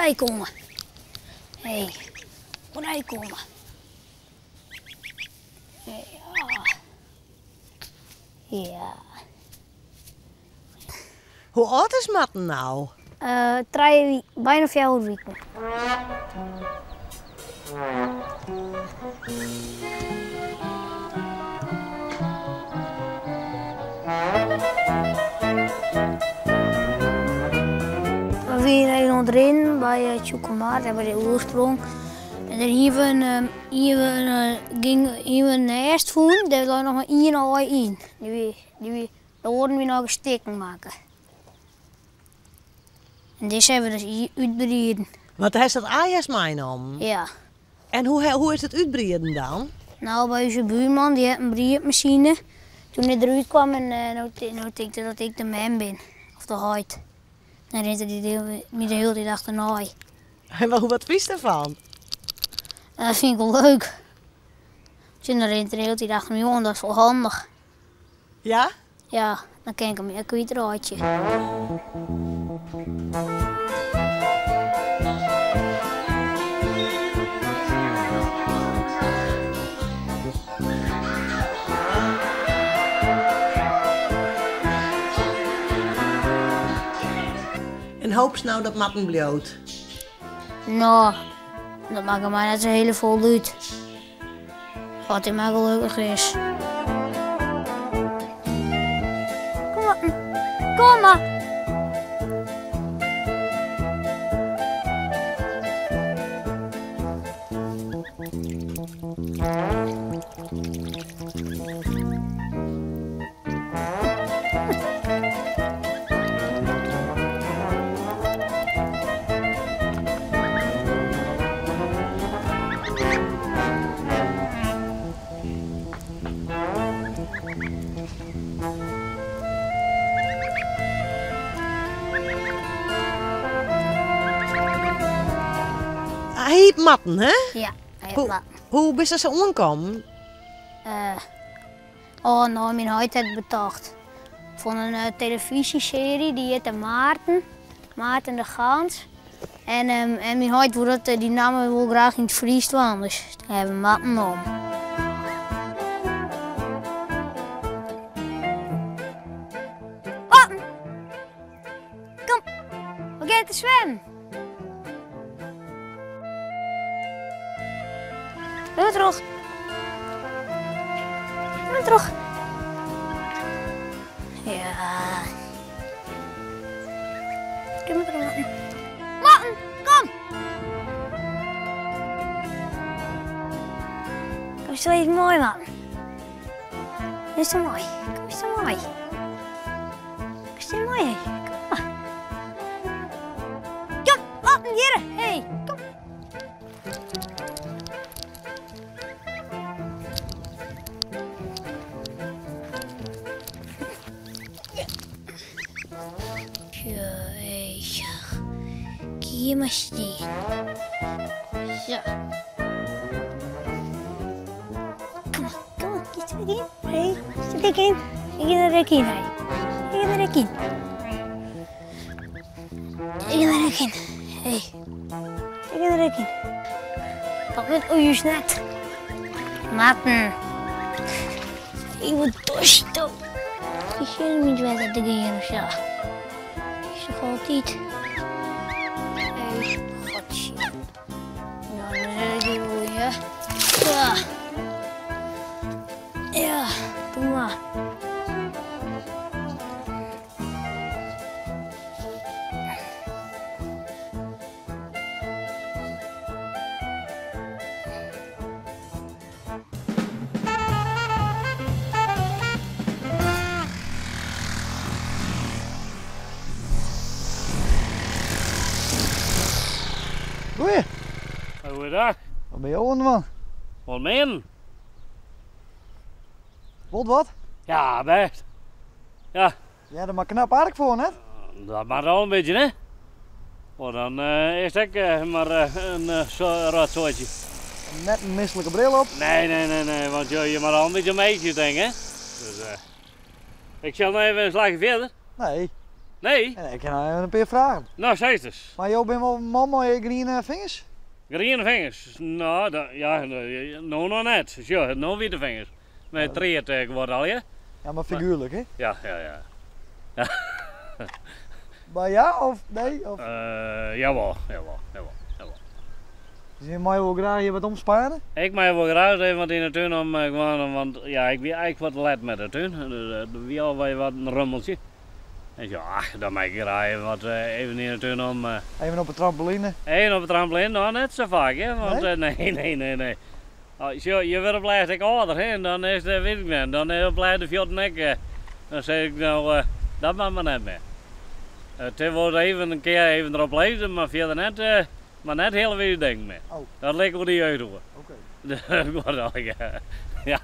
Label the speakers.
Speaker 1: hij komen. Hé, kon hij komen. Ja. Ja.
Speaker 2: Hoe oud is Matten nou?
Speaker 1: Bijna 4 weken. We zijn onderin bij het Chocomaat, bij de oorsprong. En dan gingen we naast voen, daar was nog maar 1 ooi in. Daar worden we nog een steken maken. En deze hebben we dus hier uitbreiden.
Speaker 2: Want hij is dat Ajax mijnam.
Speaker 1: Ja.
Speaker 2: En hoe is het uitbreiden dan?
Speaker 1: Nou, bij onze buurman, die had een breidmachine. Toen hij eruit kwam en nou denk ik dat ik de man ben. Of de huid. Dan rent hij de hele tijd achterna.
Speaker 2: En wat vies daarvan?
Speaker 1: Dat vind ik wel leuk. Toen rent hij de hele tijd achter me aan, dat is wel handig.
Speaker 2: Ja?
Speaker 1: Ja, dan kan ik hem weer kwijt raadje.
Speaker 2: En hoop ze nou dat Matten bloot?
Speaker 1: Nou, dat maakt mij net zo hele vol uit. Wat hij maar gelukkig is. Kom maar. Kom maar.
Speaker 2: Hij heet Matten, hè?
Speaker 1: Ja, hij heeft wat.
Speaker 2: Hoe is dat zo aangekomen?
Speaker 1: Nou, mijn huid heeft betaald. Van een televisieserie, die heette Maarten. Maarten de Gans. En mijn huid wil die namen wil graag in het Fries doen, dus daar hebben we Matten om. Matten! Kom, we gaan te zwemmen. Doe terug. Doe terug. Ja. Kom maar terug, Matten. Matten, kom! Kom eens even mooi, Matten. Is zo mooi. Kom eens zo mooi. Is zo mooi. Kom maar. Kom, Matten, hier. Hey, kom. Hier maar staan. Zo. Kom maar, iets erin. Hey, zit ik in? Ik ga er ook in. Ik ga er ook in. Ik ga er ook in. Hey. Ik ga er ook in. Pak met oejes net. Matten. Ik word dorsten. Ik zie niet waar dat ding of zo. Ik zeg altijd. Hey, godje. Nou, dan zet ik die voor je. Ja. Ja, doe maar.
Speaker 3: Goeie.
Speaker 4: Goeiedag.
Speaker 3: Wat ben je aan, man?
Speaker 4: Wat meen?
Speaker 3: Wat?
Speaker 4: Ja, best. Ja,
Speaker 3: Ja, dat maar knap aardig voor, net.
Speaker 4: dat mag al een beetje, hè? Oh, dan eerst ik maar een rotzootje.
Speaker 3: Net een misselijke bril op.
Speaker 4: Nee, want je mag al een beetje een meisje, denk ik, hè? Dus ik zal nog even een slagje verder.
Speaker 3: Nee.
Speaker 4: Nee?
Speaker 3: En ik heb een paar vragen.
Speaker 4: Nou, zeg het eens.
Speaker 3: Maar jou bent wel een man met groene vingers?
Speaker 4: Green vingers? Nou, ja, nou nog net. Ja, nou witte vingers. Met treert geworden al, ja?
Speaker 3: Ja, maar figuurlijk, hè?
Speaker 4: Ja, ja, ja.
Speaker 3: Maar ja of nee? Of...
Speaker 4: Jawel.
Speaker 3: Dus je mag wel graag hier wat omsparen?
Speaker 4: Ik mag wel graag even wat in de tuin om gewoon, want ja, ik ben eigenlijk wat let met de tuin. Dus wie al wat een rummeltje. En ja, dan mag ik graag even wat even in de tuin om.
Speaker 3: Even op een trampoline?
Speaker 4: Eén op het trampoline, nou net zo vaak, hè? Want nee. Als je wordt blijft ik ouder, hè? En dan is het, weet ik niet, dan blijft de fjord nek. Dan zeg ik nou, dat mag maar net meer. Het wordt even een keer even erop lezen, maar verder net, maar net heel veel ding meer.
Speaker 3: Oh.
Speaker 4: Dat lijkt wel die jeugd hoor.
Speaker 3: Oké.
Speaker 4: Dat wordt al, ja.